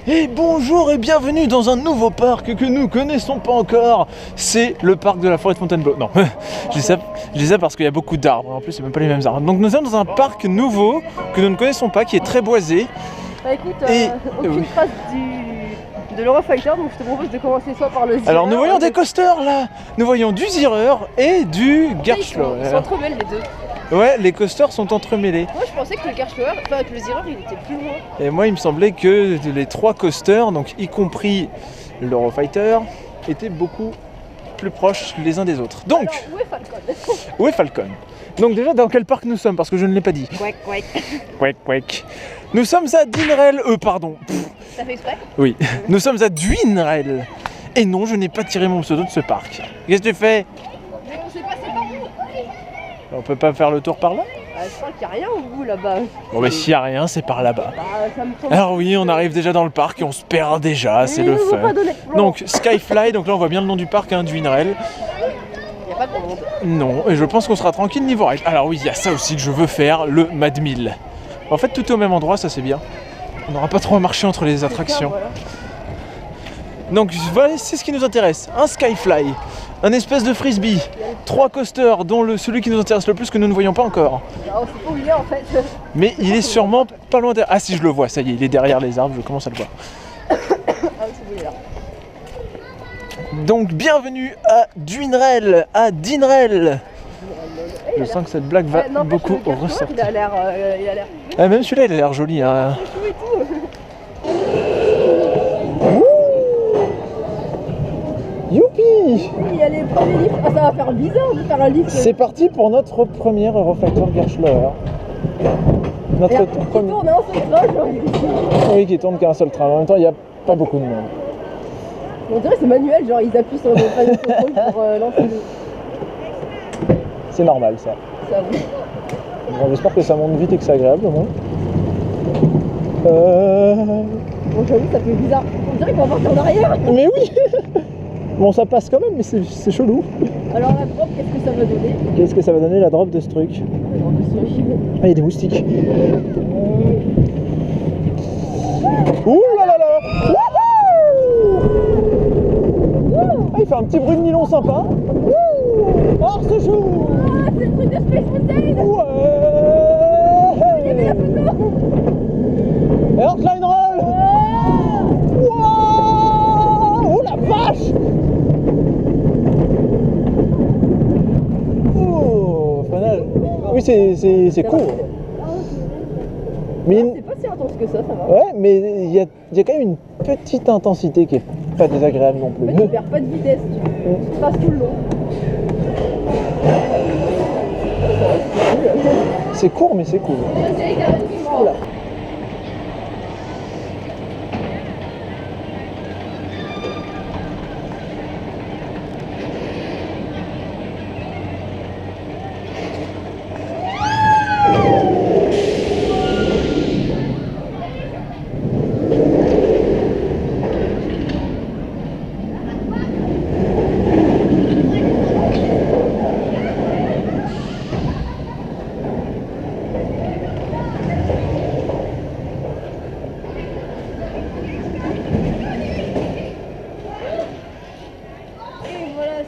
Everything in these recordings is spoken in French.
Et bonjour et bienvenue dans un nouveau parc que nous connaissons pas encore. C'est le parc de la forêt de Fontainebleau. Non, je dis ça parce qu'il y a beaucoup d'arbres. En plus, c'est même pas les mêmes arbres. Donc nous sommes dans un parc nouveau que nous ne connaissons pas, qui est très boisé. Bah écoute, aucune trace de l'Eurofighter, donc je te propose de commencer soit par le Zierer. Alors nous voyons des coasters là. Nous voyons du Zierer et du Gerstlauer. Ils s'entremêlent les deux. Ouais, les coasters sont entremêlés. Moi je pensais que le Gerstlauer, enfin que le Zierer il était plus loin. Et moi il me semblait que les trois coasters, donc y compris l'Eurofighter, étaient beaucoup plus proches les uns des autres. Donc, alors, où est Falcon? où est Falcon? Donc déjà dans quel parc nous sommes, parce que je ne l'ai pas dit. Quack quack. Quack quack. Nous sommes à Dinerel, pardon. T'as fait exprès? Oui, nous sommes à Duinerel. Et non, je n'ai pas tiré mon pseudo de ce parc. Qu'est-ce que tu fais? Mais on s'est passé par où? On peut pas faire le tour par là? Je crois qu'il n'y a rien au bout là-bas. Bon bah s'il y a rien, c'est par là-bas. Bah ça me semble. Alors oui, on arrive déjà dans le parc et on se perd déjà, c'est le fun. Donc Skyfly, donc là on voit bien le nom du parc, hein, Duinerel. Il n'y a pas de monde. Non, et je pense qu'on sera tranquille niveau ride. Alors oui, il y a ça aussi que je veux faire, le Mad Mill. En fait, tout est au même endroit, ça c'est bien. On n'aura pas trop à marcher entre les attractions. Voilà. Donc voilà, c'est ce qui nous intéresse. Un Skyfly, un espèce de frisbee, 3 coasters, dont celui qui nous intéresse le plus que nous ne voyons pas encore. Alors, on sait pas où il est en fait. Mais il est sûrement pas loin derrière. Ah si, je le vois, ça y est, il est derrière les arbres, je commence à le voir. Ah oui, c'est où il est là. Donc bienvenue à Duinerel, à Dinerel. Je sens que cette blague va beaucoup ressortir. Il a l'air. Ah, même celui-là, il a l'air joli. Hein. Chou et tout. Youpi! Oui, il y a les premiers lifts. Ah, ça va faire bizarre de faire un lift. C'est parti pour notre premier Eurofighter Gerstlauer. Notre Qui premier. tourne un seul train, j'ai envie de dire. Oui, qui tourne qu'un seul train. En même temps, il n'y a pas beaucoup de monde. On dirait que c'est manuel, genre ils appuient sur le panneau de contrôle pour lancer le. C'est normal ça. Ça oui. Bon, j'espère que ça monte vite et que c'est agréable au moins. Bon, j'avoue, ça fait bizarre. On dirait qu'on va partir en arrière. Mais oui. Bon, ça passe quand même, mais c'est chelou. Alors la drop, qu'est-ce que ça va donner? Qu'est-ce que ça va donner la drop de ce truc? Ah, il y a des moustiques. Ouh là là là. Ah, il fait un petit bruit de nylon sympa. Oh, c'est chaud. Ah, c'est le truc de Space Mountain. Ouais. Il y avait la photo. Airline roll. Wow. Oh la vache. Oh, fanal. Oui, c'est court. Mais C'est pas si intense que ça va. ouais, mais il y a quand même une petite intensité qui est pas désagréable non plus. En fait, tu perds pas de vitesse, tu passes tout le long. C'est court, mais c'est cool. Voilà.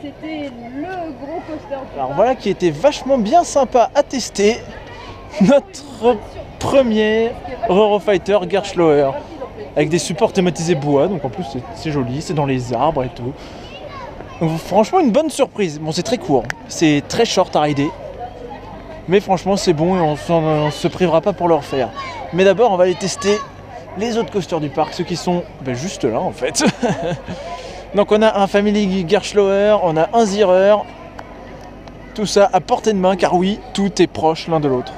C'était le gros coaster. Alors voilà qui était vachement bien sympa à tester. Notre premier Eurofighter Gerstlauer. Avec des supports thématisés bois, donc en plus c'est joli, c'est dans les arbres et tout. Donc, franchement une bonne surprise. Bon, c'est très court, c'est très short à rider. Mais franchement c'est bon et on se privera pas pour le refaire. Mais d'abord on va aller tester les autres coasters du parc, ceux qui sont juste là en fait. Donc on a un Family Gerstlauer, on a un Zierer. Tout ça à portée de main car oui, tout est proche l'un de l'autre.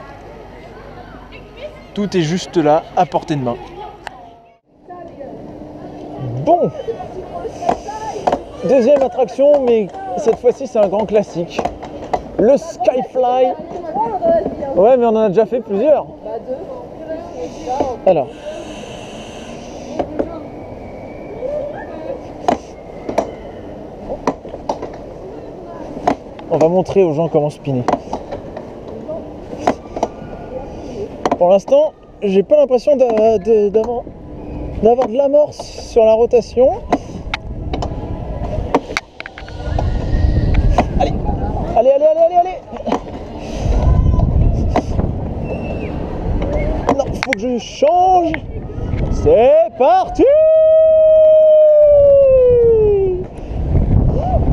Tout est juste là, à portée de main. Bon, deuxième attraction, mais cette fois-ci c'est un grand classique. Le Skyfly. Ouais, mais on en a déjà fait plusieurs. Alors. On va montrer aux gens comment spinner. Pour l'instant, j'ai pas l'impression d'avoir d'avoir de l'amorce sur la rotation. Allez, allez, allez, allez, allez, allez. Non, faut que je change. C'est parti.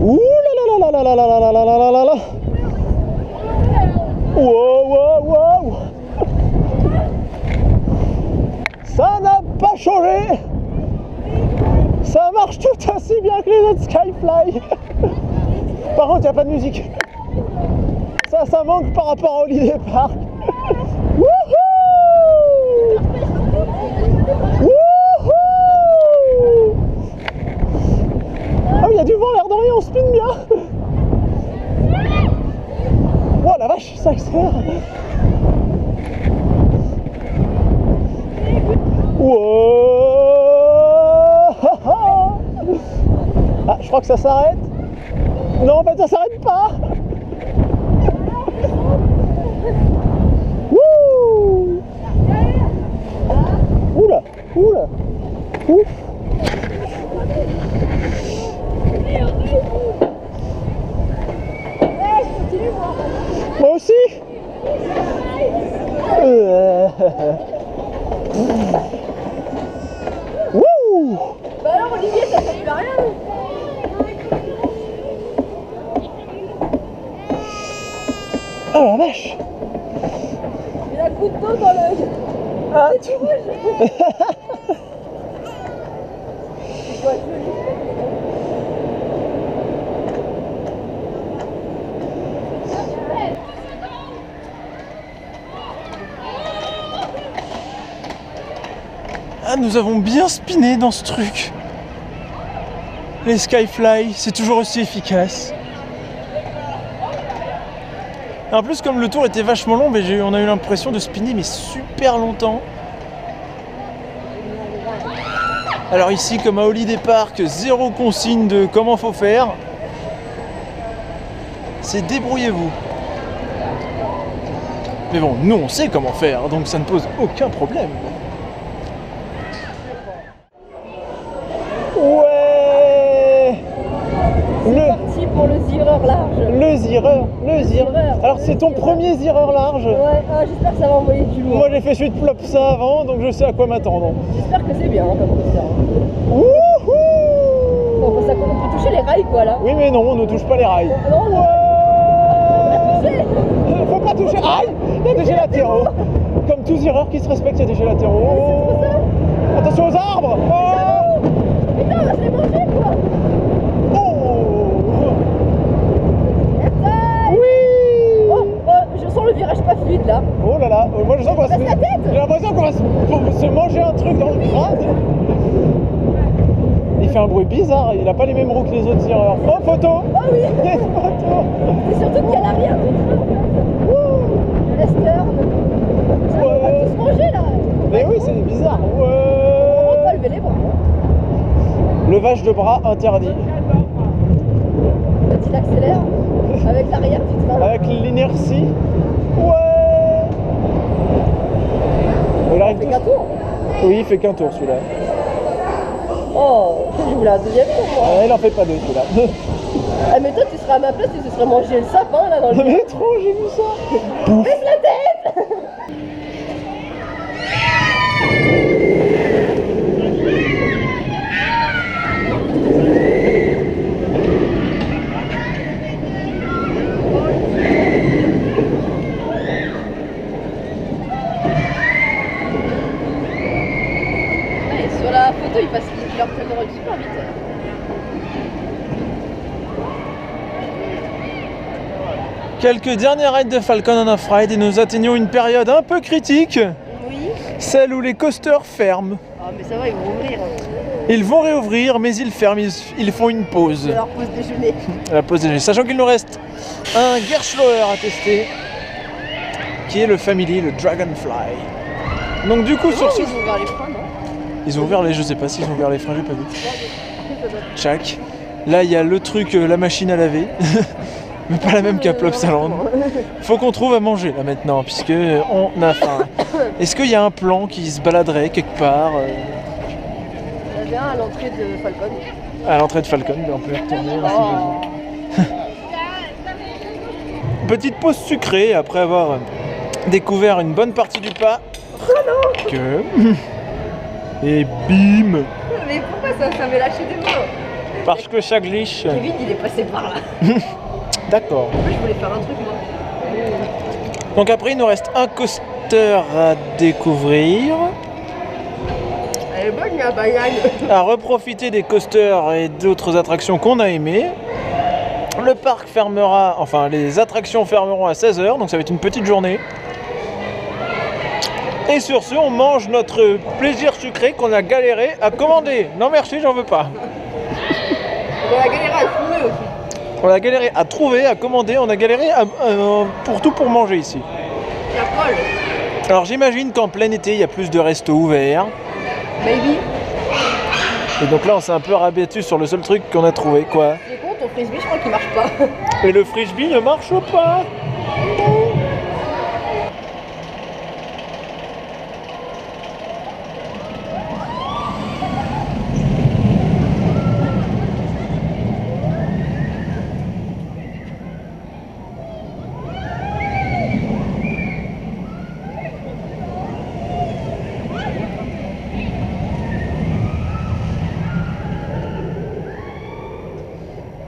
Ouh là là là là là là là là là là là là. Wow, wow, wow. Ça n'a pas changé. Ça marche tout aussi bien que les autres Skyfly. Par contre, il n'y a pas de musique. Ça manque par rapport à Holiday Park. Wouhou! Wouhou! Ah oui, il y a du vent, l'air de rien, on spin bien. Oh la vache, ça accélère. Wow! Ah, je crois que ça s'arrête. Non, en fait, ça s'arrête pas. Wouh! Oula, oula, ouf. Moi aussi. Wouh! Bah alors Olivier, ça fait plus rien. Oh la vache! Il a un coup d'eau dans le... Ah, C'est tout rouge. C'est quoi, joli. Ah, nous avons bien spiné dans ce truc. Les Skyfly, c'est toujours aussi efficace. En plus, comme le tour était vachement long, on a eu l'impression de spinner mais super longtemps. Alors ici, comme à Holiday Park, zéro consigne de comment faut faire. C'est débrouillez-vous. Mais bon, nous on sait comment faire, donc ça ne pose aucun problème. Ouais! C'est parti pour le zireur large. Le zireur. Alors c'est ton premier zireur large. Ouais, ah, j'espère que ça va envoyer du lourd. Moi j'ai fait suite plop ça avant, donc je sais à quoi m'attendre. J'espère que c'est bien hein, comme coaster. Wouhou! Bon, ça, on peut toucher les rails quoi là. Oui mais non, on ne touche pas les rails. Non, non. Ouais! Faut pas toucher. Aïe! Il y a des gélatéraux. Comme tous zireurs qui se respectent, il y a des gélatéraux. Attention aux arbres! Oh! Putain, je l'ai mangé quoi. Oui! Oh, je sens le virage pas fluide là. Oh là là, moi je sens qu'on va se... Passe la tête. J'ai l'impression qu'on va se manger un truc dans le crâne. Il fait un bruit bizarre, il a pas les mêmes roues que les autres tireurs. Oh photo! Oh oui. Il y a une photo! C'est surtout qu'il y a l'arrière de train en fait. Lester, on va tous manger là. Mais oui, c'est bizarre. On va pas lever les bras. Levage de bras interdit. Quand il accélère avec l'arrière du train. Avec l'inertie. Ouais! Il arrive Il fait tous- qu'un tour. Oui, il fait qu'un tour celui-là. Oh, je voulais un deuxième tour moi. Il en fait pas deux celui-là. Ah mais toi tu serais à ma place et tu serais mangé le sapin là dans le métro, j'ai vu ça. Baisse la tête. Ouais, sur la photo il passe leur rôle super vite. Quelques dernières raids de Falcon on Off-Ride et nous atteignons une période un peu critique, Oui. celle où les coasters ferment. Ah mais ça va, ils vont ouvrir. Ils vont réouvrir, mais ils ferment, ils font une pause. C'est leur pause déjeuner. La pause déjeuner. Sachant qu'il nous reste un Gerschlauer à tester, qui est le Family, le Dragonfly. Donc du coup, sur ce... Ils ont ouvert les freins, non? Ils ont ouvert les... Je sais pas s'ils ont ouvert les freins, j'ai pas vu. Tchac. Là, il y a le truc, la machine à laver. Mais pas la même qu'à Plopsaland. Faut qu'on trouve à manger là maintenant, puisque on a faim. Est-ce qu'il y a un plan qui se baladerait quelque part avait un à l'entrée de Falcon. À l'entrée de Falcon, mais on peut y retourner. Hein, si besoin. Petite pause sucrée après avoir découvert une bonne partie du pas. Que... Et bim. Mais pourquoi ça m'est lâché des mots? Parce que ça glisse. Kevin, il est passé par là. D'accord. En plus, je voulais faire un truc, moi. Donc après, il nous reste un coaster à découvrir. Elle est bonne, la banane. À reprofiter des coasters et d'autres attractions qu'on a aimées. Le parc fermera, enfin les attractions fermeront à 16h, donc ça va être une petite journée. Et sur ce, on mange notre plaisir sucré qu'on a galéré à commander. Non merci, j'en veux pas. On a galéré à le trouver aussi. On a galéré à trouver, à commander, on a galéré pour tout pour manger ici. La colle. Alors j'imagine qu'en plein été, il y a plus de restos ouverts. Maybe. Et donc là, on s'est un peu rabattu sur le seul truc qu'on a trouvé, quoi. C'est con, ton frisbee, je crois qu'il marche pas. Et le frisbee ne marche pas.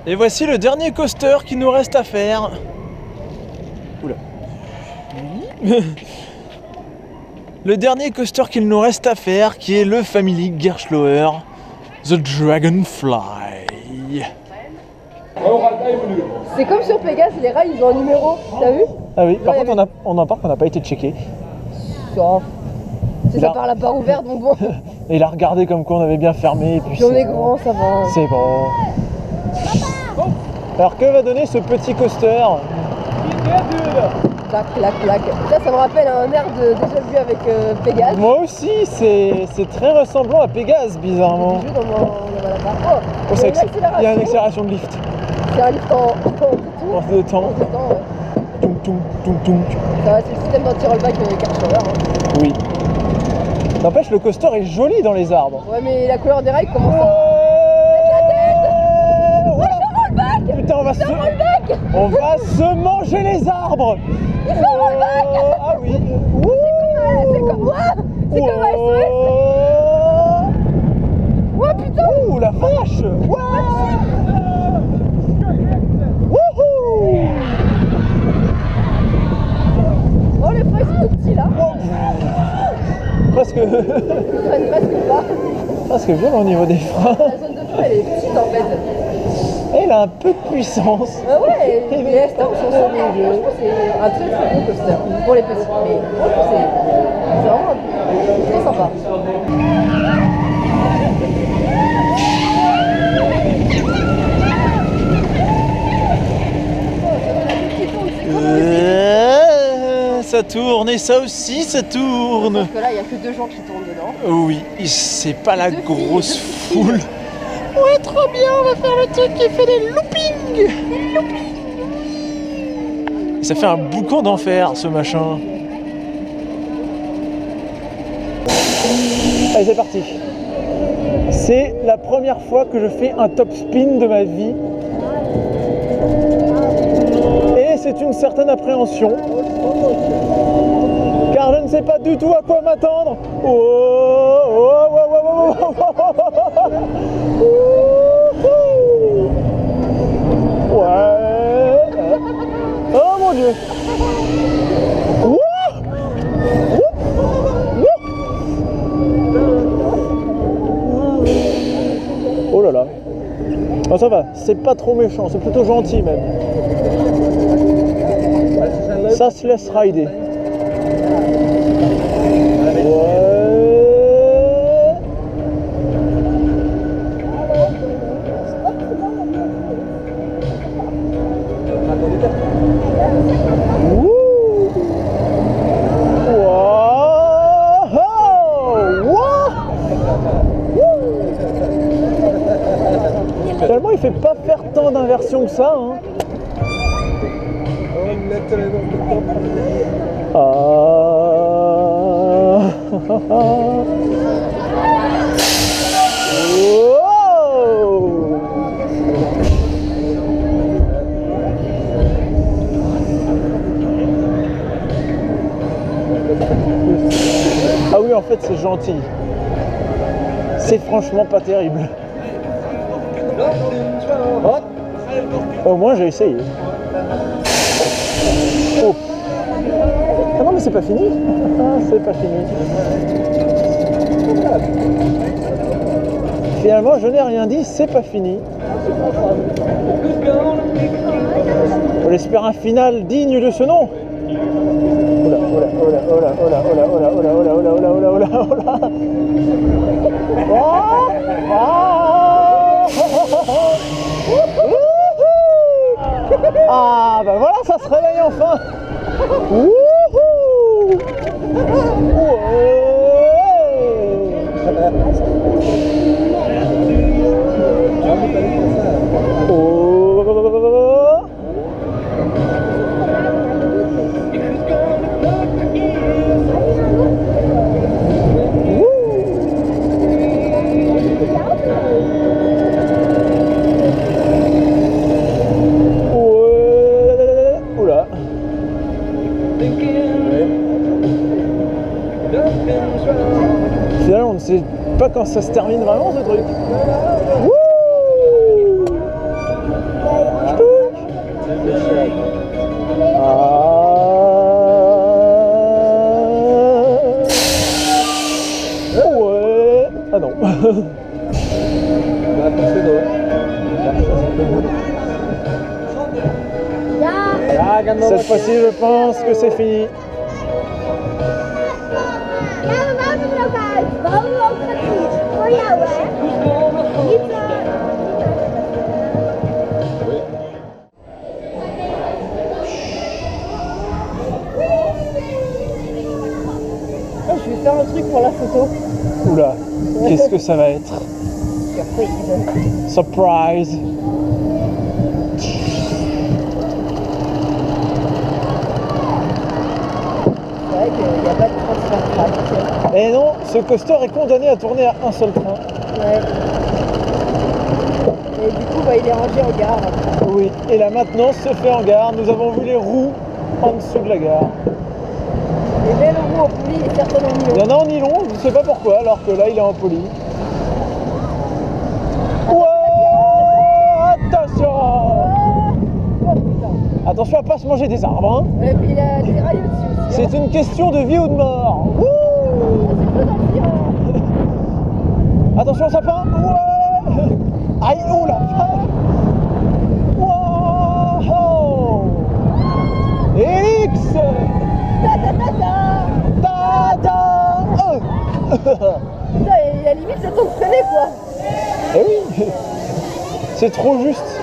Et voici le dernier coaster qui nous reste à faire. Oula. Oui. Le dernier coaster qu'il nous reste à faire, qui est le Family Gerstlauer, The Dragonfly. C'est comme sur Pégase, les rails, ils ont un numéro. T'as vu? Ah oui, par Ouais, contre, on en parle qu'on n'a pas été checké. Ça. C'est Il ça a- par la barre ouverte, donc bon. Et il a regardé comme quoi on avait bien fermé. Et puis Puis on c'est est grand, ça va. C'est bon. Alors que va donner ce petit coaster? Clac, clac, clac. Ça me rappelle un air de déjà vu avec Pégase. Moi aussi, c'est très ressemblant à Pégase, bizarrement. Des jeux dans la barre. Oh, Oh, il y a une il y a une accélération. accélération de lift. C'est un lift en En deux temps. En deux temps, ouais. Toum, toum, toum, toum. Ça va, c'est le système d'anti-rollback Gerstlauer. Hein. Oui. N'empêche, le coaster est joli dans les arbres. Ouais, mais la couleur des rails commence à. Ouais, Rollback. putain, on va se manger les arbres. Ah oui. C'est comme moi. C'est comme SOS. Ouais, putain. Ouh, la vache. Ouais. Wouhou. Oh, les freins sont tout petits là. Presque, Ils prennent presque pas. presque bien au niveau des freins. La zone de frein, elle est petite en fait. Elle a un peu de puissance. Ah ouais, les stops sont super. Franchement, c'est un très très bon coaster pour les petits. Mais franchement, c'est vraiment très sympa. Ça tourne et ça aussi ça tourne. Parce que là, il n'y a que deux gens qui tournent dedans. Oui, c'est pas la Deux grosse filles, foule. Ouais, trop bien, on va faire le truc qui fait des loopings. Ça fait un boucan d'enfer ce machin. Allez, c'est parti. C'est la première fois que je fais un top spin de ma vie. Et c'est une certaine appréhension. Car je ne sais pas du tout à quoi m'attendre. Oh, oh, oh, oh, oh, oh, oh. Ouais. Oh mon Dieu. Ouah. Oh là là. Oh, ça va, c'est pas trop méchant, c'est plutôt gentil même. Ça se laisse rider. Ouais. Ouh. Wow. Wow. Finalement, il fait pas faire tant d'inversions que ça. Hein. Ah oui, en fait, c'est gentil. C'est franchement pas terrible. Au moins, j'ai essayé. Oh. Ah non, mais c'est pas fini. C'est pas fini. Finalement, je n'ai rien dit, c'est pas fini. On espère un final digne de ce nom. Oula, oula, oula, oula, oula, oula, oula, oula, oula, oula, oula, oula, oula, oula. Ah bah voilà, ça se réveille enfin. Wouhou. Oula. Finalement, on ne sait pas quand ça se termine vraiment ce truc. Wouh. Ouais. Ah non. Cette fois-ci, je pense que c'est fini. Je vais faire un truc pour la photo. Oula, qu'est-ce que ça va être? Surprise. C'est vrai qu'il n'y a pas de transfert. Et non, ce coaster est condamné à tourner à un seul train. Ouais. Et du coup, bah, il est rangé en gare. Oui, et la maintenance se fait en gare. Nous avons vu les roues en dessous de la gare. Et bien le roue en poli est certainement Il y nylon. en a en nylon, je ne sais pas pourquoi, alors que là il est en poly. Ouais, attention. Oh putain. Attention à pas se manger des arbres. Hein. Et puis il a des rails au-dessus aussi. C'est une question de vie ou de mort. Wouh. C'est pas gentil, hein. Attention au sapin. Ouais. Aïe, oh la vache. Wow. X. Putain, il a limite le temps de freiner quoi. Eh oui. C'est trop juste.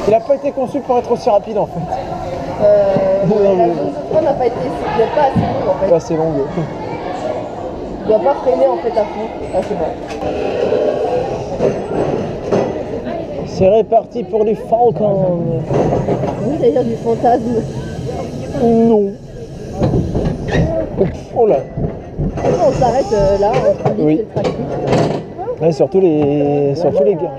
Il n'a pas été conçu pour être aussi rapide en fait. La zone de frein n'a pas assez longue en fait. Pas assez longue. Il doit pas freiner en fait à fond. Ah c'est bon. C'est réparti pour du Falcon. Oui, d'ailleurs du fantasme. Non. Oh là. On s'arrête là, on se dit Oui. c'est le trafic. Ouais, surtout les gars.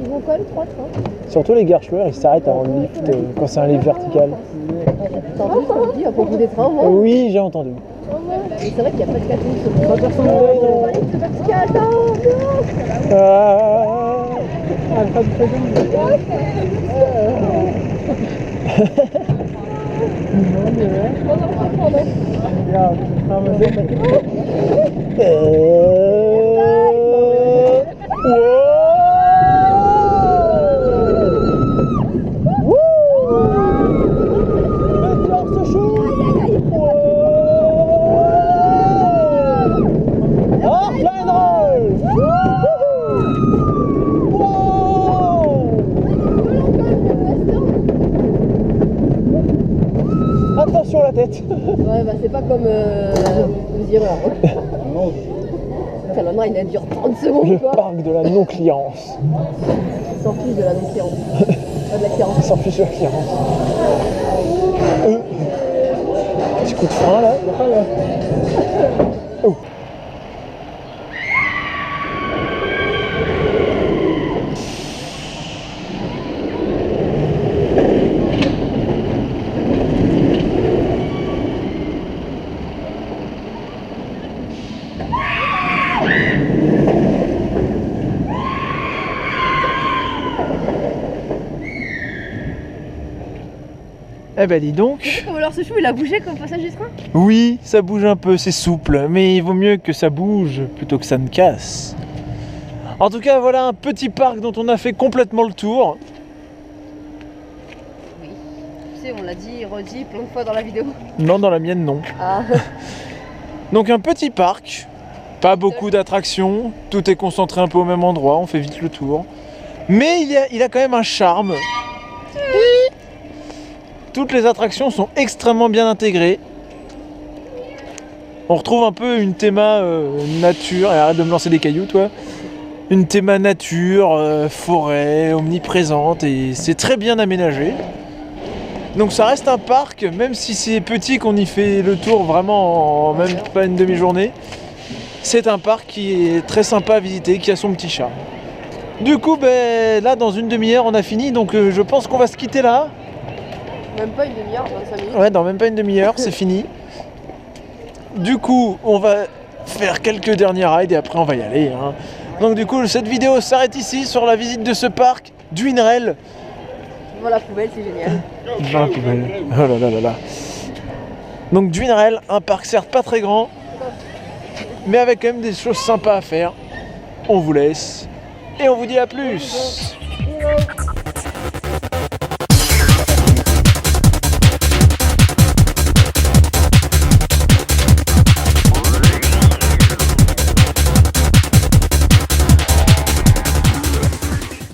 Ils vont quand même 3 trains. Surtout les garcheurs, ils s'arrêtent avant le lift quand c'est un lift vertical. T'as entendu ce que je dis à propos des trains, moi? Oui, j'ai entendu. Et c'est vrai qu'il n'y a pas de 4 lignes sur le train. Non, c'est vertical, non. Attention la tête. Ouais, bah c'est pas comme aux Ireurs. Putain, maintenant il a dure 30 secondes Le quoi. parc de la non-clearance. Il s'en fiche de la non-clearance. Pas de la clearance. Il s'en fiche de la clearance. Petit coup de frein là. Oh. Eh ben dis donc. Comme alors ce chou il a bougé comme passage du train. Oui, ça bouge un peu, c'est souple, mais il vaut mieux que ça bouge plutôt que ça ne casse. En tout cas, voilà un petit parc dont on a fait complètement le tour. Oui. Tu sais, on l'a dit, redit plein de fois dans la vidéo. Non, dans la mienne, non. Ah. Donc un petit parc, pas beaucoup d'attractions, tout est concentré un peu au même endroit, on fait vite le tour. Mais il a quand même un charme. Toutes les attractions sont extrêmement bien intégrées. On retrouve un peu une théma nature, et arrête de me lancer des cailloux toi. Une théma nature, forêt, omniprésente, et c'est très bien aménagé. Donc ça reste un parc, même si c'est petit, qu'on y fait le tour vraiment en même pas une demi-journée. C'est un parc qui est très sympa à visiter, qui a son petit charme. Du coup, ben, là dans une demi-heure on a fini, donc je pense qu'on va se quitter là. Même pas une demi-heure, 25 minutes. Ouais, dans même pas une demi-heure, c'est fini. Du coup, on va faire quelques derniers rides et après on va y aller. Hein. Donc du coup, cette vidéo s'arrête ici sur la visite de ce parc d'Uinrel. Devant la poubelle, c'est génial. Dans la poubelle. Oh là là là là. Donc d'Uinrel, un parc certes pas très grand, mais avec quand même des choses sympas à faire. On vous laisse et on vous dit à plus.